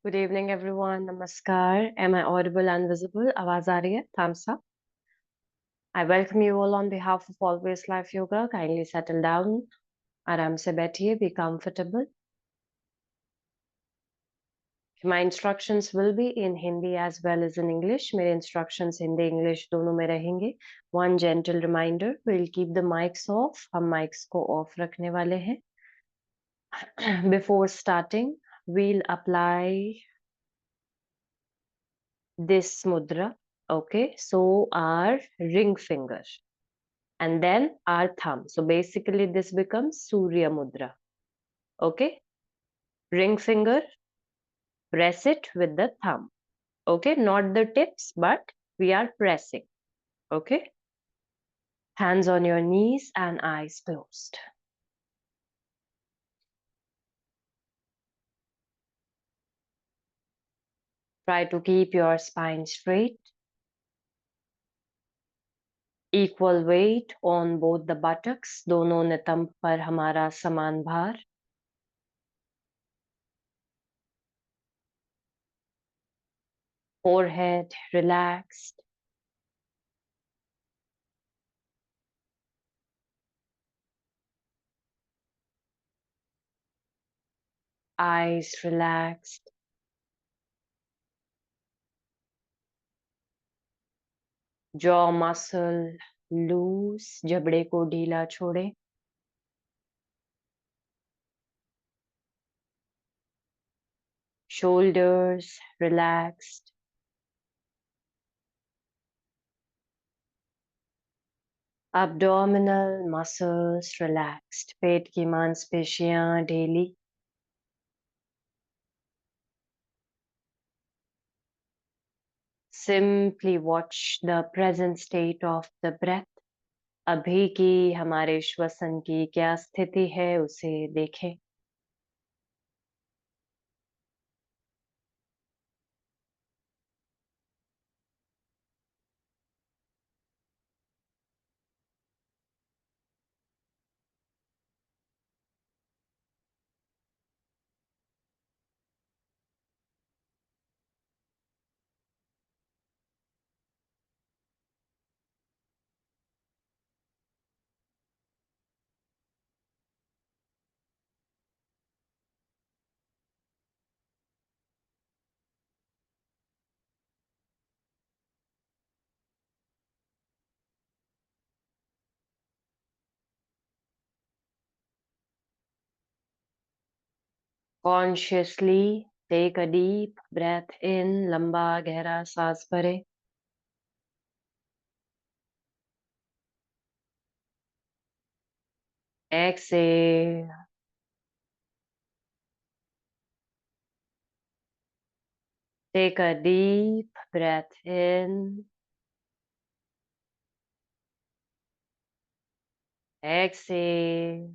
Good evening, everyone. Namaskar. Am I audible and visible? आवाज आ रही है? Thumbs up. I welcome you all on behalf of Always Life Yoga. Kindly settle down. आराम से बैठिए. Be comfortable. My instructions will be in Hindi as well as in English. मेरे instructions Hindi, English दोनों में रहेंगे. One gentle reminder: we'll keep the mics off. हम mics को off रखने वाले हैं. Before starting, we'll apply this mudra. Okay, so our ring finger and then our thumb. So basically this becomes Surya Mudra. Okay, ring finger, press it with the thumb. Okay, not the tips, but we are pressing. Okay, hands on your knees and eyes closed. Try to keep your spine straight. Equal weight on both the buttocks. दोनों नितंब पर हमारा समान भार. Forehead relaxed. Eyes relaxed. Jaw muscle loose. जबड़े को ढीला छोड़े. Shoulders relaxed. Abdominal muscles relaxed. पेट की मांसपेशियां ढीली. Simply watch the present state of the breath. अभी की हमारे श्वसन की क्या स्थिति है उसे देखें. Consciously take a deep breath in. लंबा गहरा सांस भरें. Exhale. Take a deep breath in. Exhale.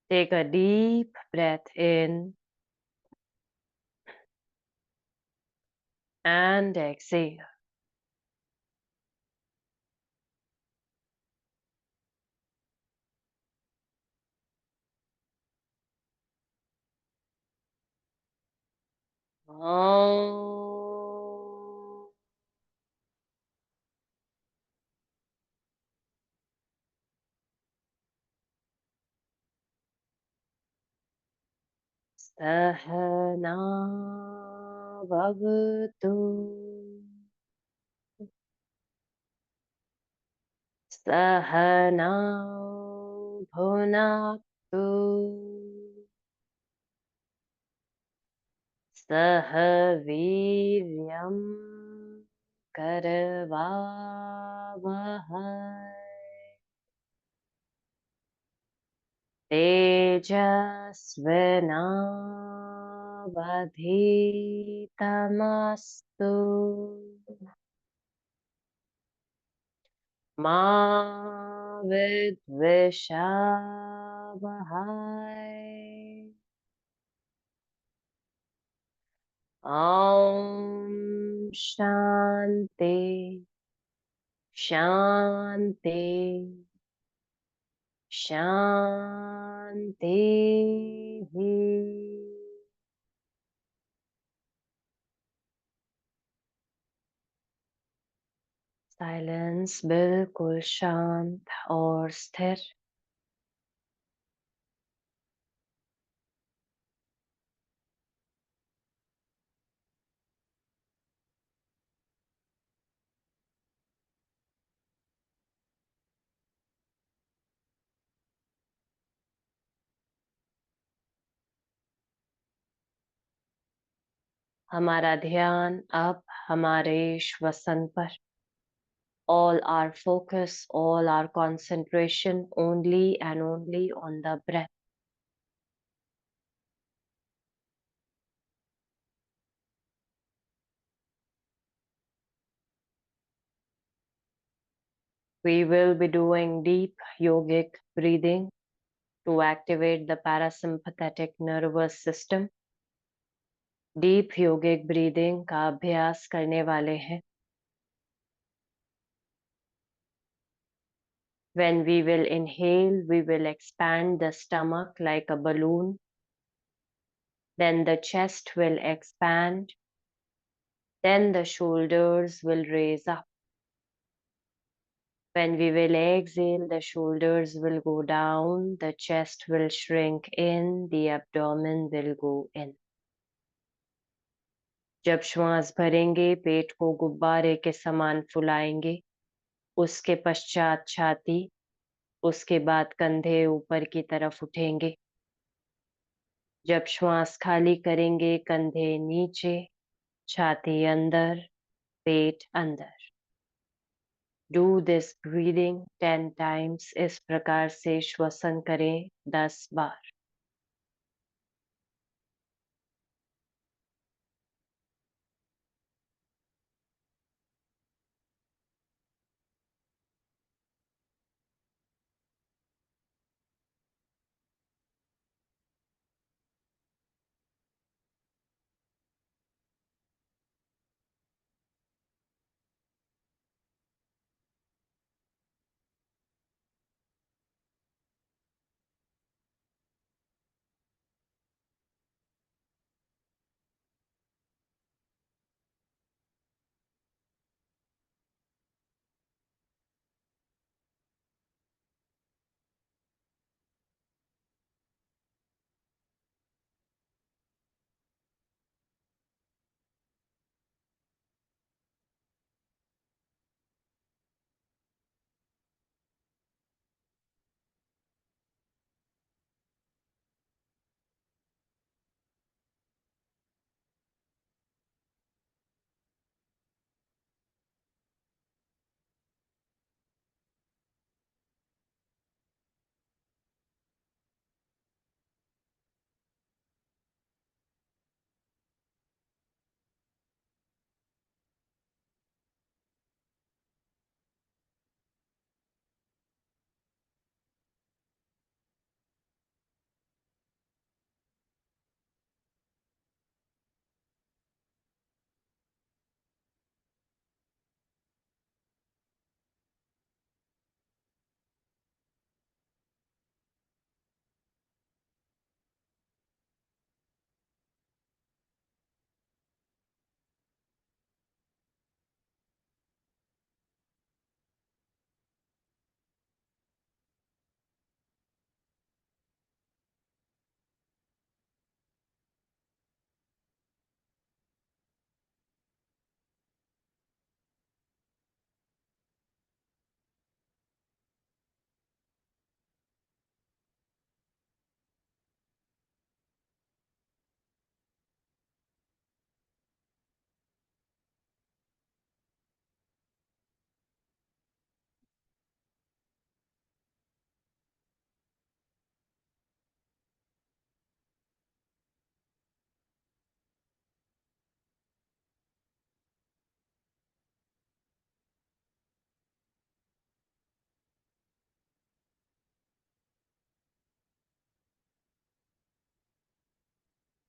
Take a deep breath in and exhale. Om. Sahana Bhavatu. Sahana Bhunaktu. Sah Viryam Karavavahai. तेजस्विनावधीतमस्तु मा विद्विषावहै. ॐ शान्ति शान्ति शांति। साइलेंस बिल्कुल शांत और स्थिर। हमारा ध्यान अब हमारे श्वसन पर। All our focus, all our concentration only and only on the breath. We will be doing deep yogic breathing to activate the parasympathetic nervous system. Deep yogic breathing का अभ्यास करने वाले हैं. When we will inhale, we will expand the stomach like a balloon. Then the chest will expand. Then the shoulders will raise up. When we will exhale, the shoulders will go down, the chest will shrink in, the abdomen will go in. जब श्वास भरेंगे, पेट को गुब्बारे के समान फुलाएंगे, उसके पश्चात छाती, उसके बाद कंधे ऊपर की तरफ उठेंगे। जब श्वास खाली करेंगे, कंधे नीचे, छाती अंदर, पेट अंदर। Do this breathing 10 times. इस प्रकार से श्वसन करें 10 बार।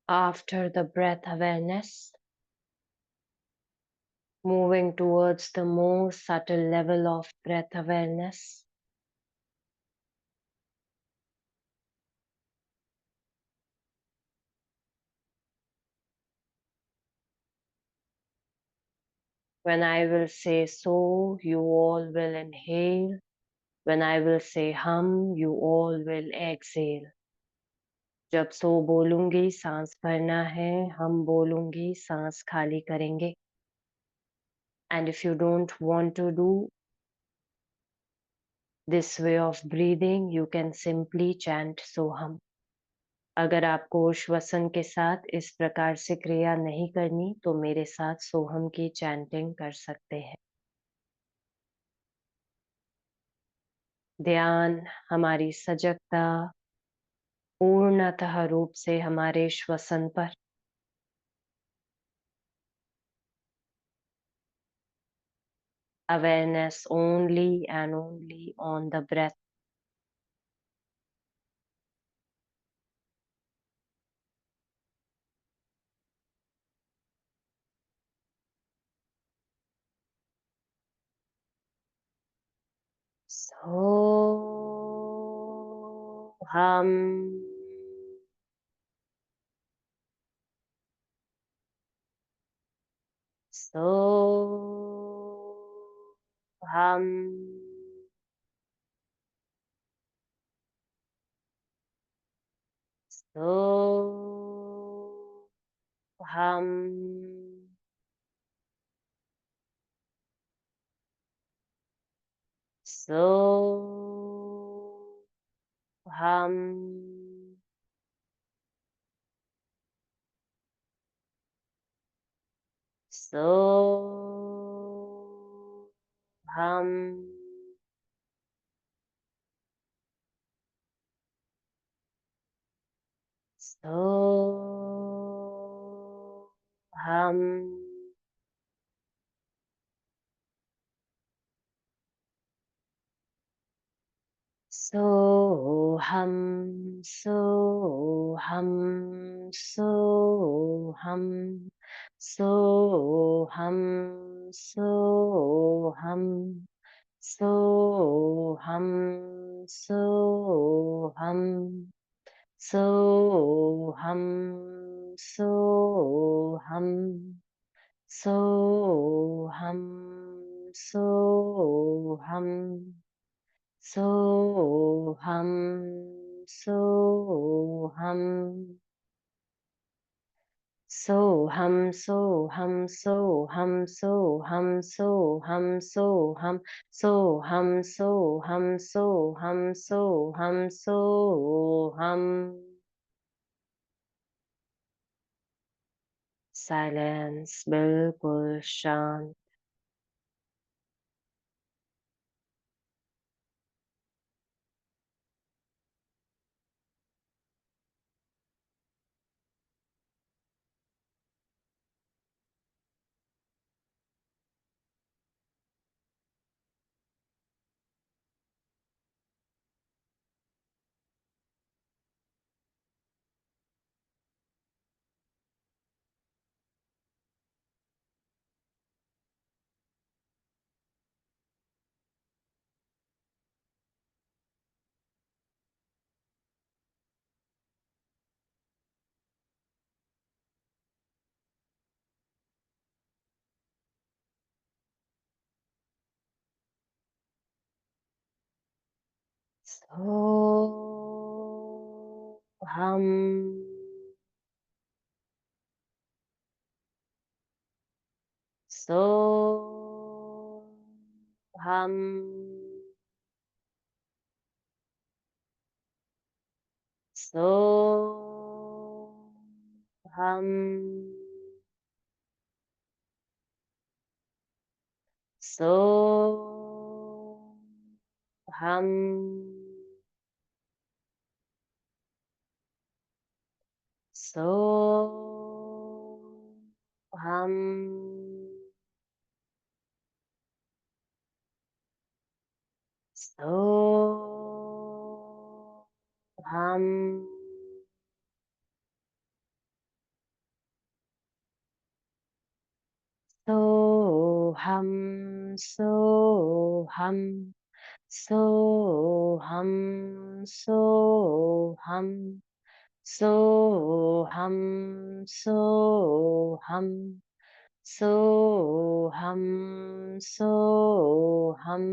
After the breath awareness, moving towards the more subtle level of breath awareness, When I will say so, you all will inhale. When I will say hum, you all will exhale. जब सो बोलूंगी सांस भरना है, हम बोलूंगी सांस खाली करेंगे. And if you don't want to do this way of breathing, you can simply chant Soham. अगर आपको श्वसन के साथ इस प्रकार से क्रिया नहीं करनी, तो मेरे साथ सोहम की चैंटिंग कर सकते हैं. ध्यान, हमारी सजगता पूर्णतः रूप से हमारे श्वसन पर. Awareness only and only on the breath. So hum. So hum. So hum. So hum. So hum. So hum. So hum, so hum, so hum, so hum, so hum, so hum, so hum, so hum, so hum, so hum, so hum. So hum, so hum, so hum, so hum, so hum, so hum, so hum, so hum, so hum, so hum, so hum, so hum, so hum. Silence, बिल्कुल शांत. So hum. So hum. So hum. So hum. So hum. So hum. So hum. So hum. So hum. So hum. So hum. So hum. सोऽहं सोऽहं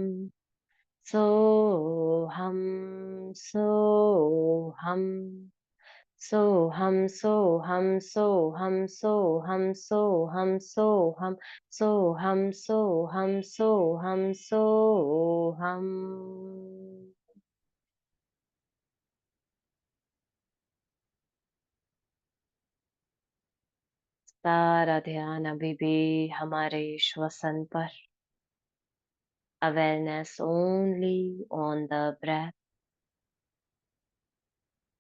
सोऽहं सोऽहं सोऽहं सोऽहं सोऽहं सोऽहं सोऽहं सोऽहं सोऽहं सोऽहं सोऽहं सोऽहम् सारा ध्यान अभी भी हमारे श्वसन पर, awareness only on the breath.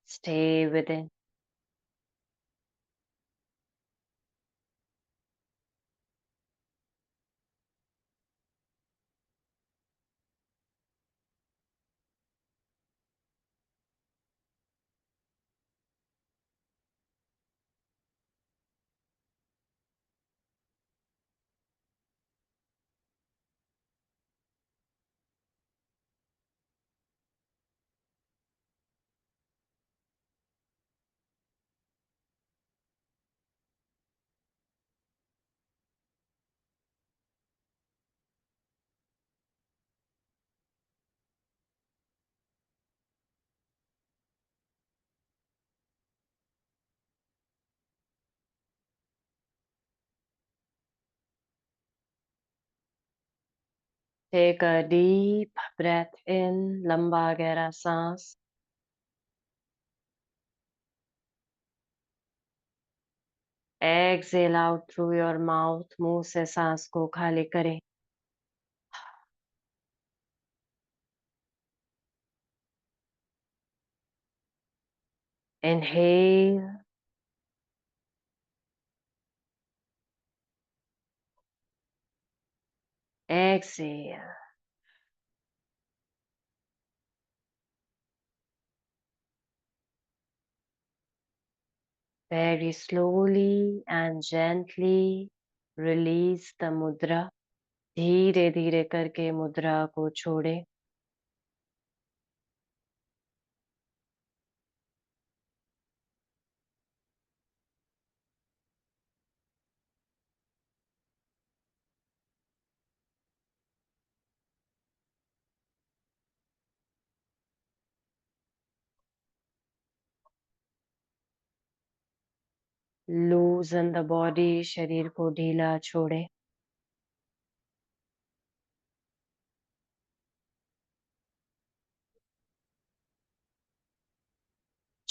Stay within. Take a deep breath in, लंबा गहरा सांस. Exhale out through your mouth. मुंह से सांस को खाली करें. Inhale. Exhale. Very slowly and gently release the mudra. धीरे धीरे करके मुद्रा को छोड़े. Loosen the body. शरीर को ढीला छोड़े.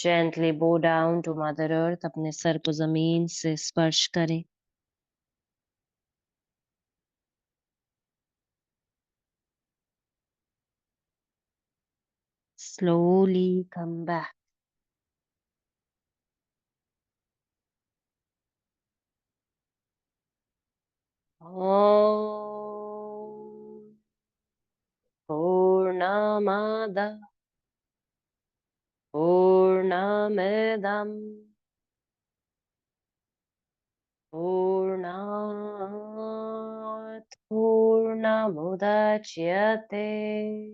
Gently bow down to Mother Earth. अपने सर को जमीन से स्पर्श करें. Slowly come back. Om Purnamada Purnamidam Purnat Purnamudachyate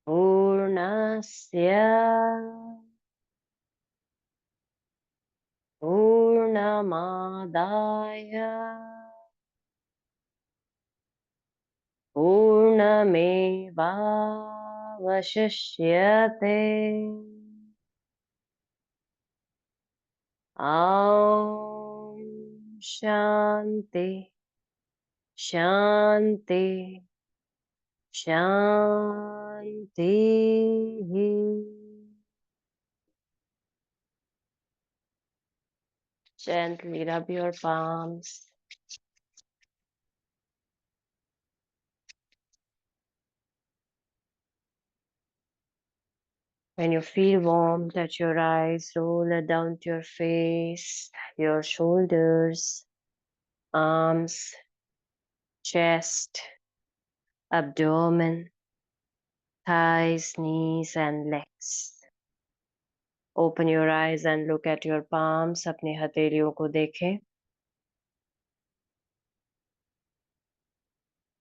Purnasya Purnamadaya Purnamevavashishyate. Om Shanti Shanti Shanti. Gently rub your palms. When you feel warmth at your eyes, roll it down to your face, your shoulders, arms, chest, abdomen, thighs, knees, and legs. Open your eyes and look at your palms. अपने हथेलियों को देखें.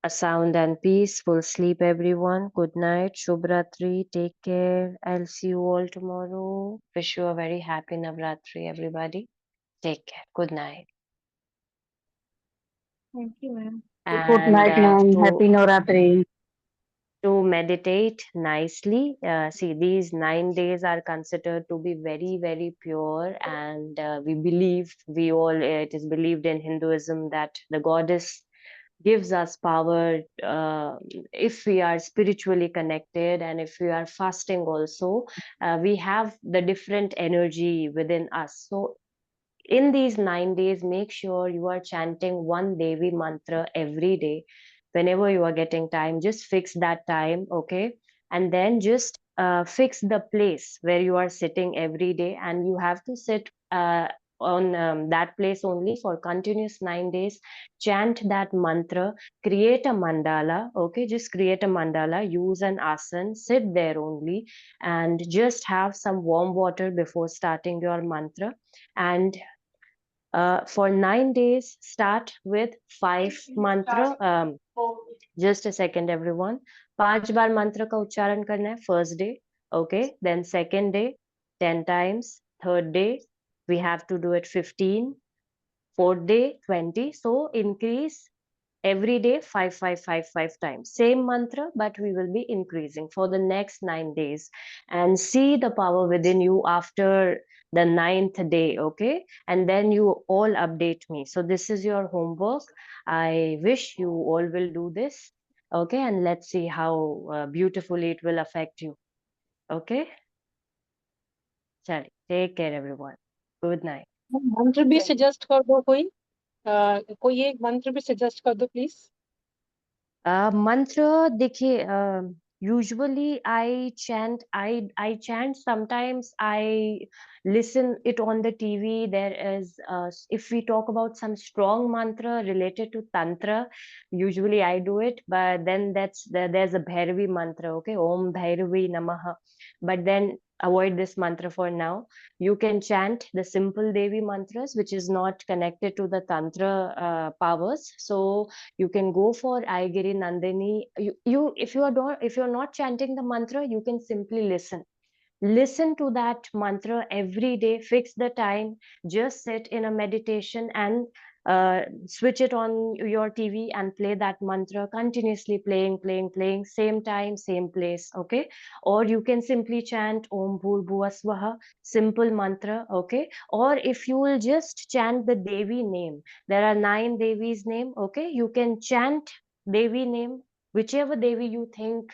A sound and peaceful sleep, everyone. Good night. Shubh Ratri. Take care. I'll see you all tomorrow. Wish you a very happy Navratri, everybody. Take care. Good night. Thank you, ma'am. Good And night, ma'am. Happy Navratri. to meditate nicely, see, these 9 days are considered to be very, very pure, and it is believed in Hinduism that the goddess gives us power if we are spiritually connected, and if we are fasting also, we have the different energy within us. So in these 9 days, make sure you are chanting one Devi mantra every day. Whenever you are getting time, just fix that time, okay? And then just fix the place where you are sitting every day, and you have to sit on that place only for continuous 9 days. Chant that mantra, create a mandala, okay? Just create a mandala, use an asan, sit there only, and just have some warm water before starting your mantra. And for 9 days, start with 5 mantra. Just a second, everyone. 5 बार मंत्र का उच्चारण करना है first day. Okay. Then second day, 10 times. Third day, we have to do it 15. Fourth day, 20. So increase every day 5 times, same mantra, but we will be increasing for the next 9 days, and see the power within you after the ninth day. Okay, and then you all update me. So this is your homework. I wish you all will do this. Okay, and let's see how beautifully it will affect you. Okay, chali, take care everyone. Good night. मंत्र भी suggest कर दो कोई, कोई एक मंत्र भी suggest कर दो प्लीज। मंत्र देखिए, usually I chant. Sometimes I listen it on the TV. There is if we talk about some strong mantra related to tantra, usually I do it, but then there's a Bhairavi mantra, okay? Om Bhairavi Namaha. But then avoid this mantra for now. You can chant the simple Devi mantras, which is not connected to the tantra powers. So you can go for Aigiri Nandini. If you're not chanting the mantra, you can simply listen to that mantra every day, fix the time, just sit in a meditation, and switch it on your TV and play that mantra continuously, playing, same time, same place. Okay, or you can simply chant Om Bhur Bhuva Swaha, simple mantra. Okay, or if you will just chant the Devi name, there are 9 Devi's name. Okay, you can chant Devi name, whichever Devi you think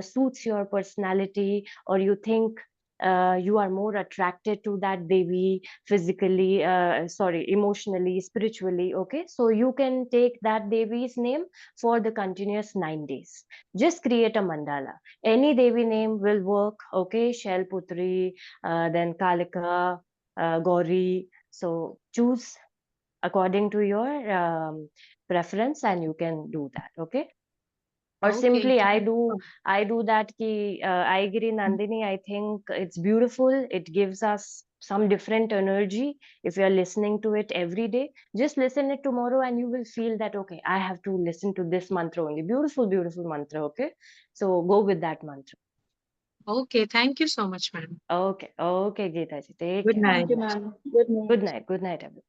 suits your personality, or you think you are more attracted to that Devi physically, emotionally, spiritually. Okay, so you can take that Devi's name for the continuous 9 days. Just create a mandala. Any Devi name will work. Okay, Shailputri, then Kalika, Gauri. So choose according to your preference, and you can do that. Okay, or simply I do that ki Aigiri Nandini. I think it's beautiful. It gives us some different energy. If you are listening to it every day, just listen it tomorrow, and you will feel that okay, I have to listen to this mantra only. Beautiful mantra. Okay, so go with that mantra. Okay, thank you so much, ma'am. Okay, Geeta ji, take Good care. night. Thank you, ma'am. Good night. Good night everyone.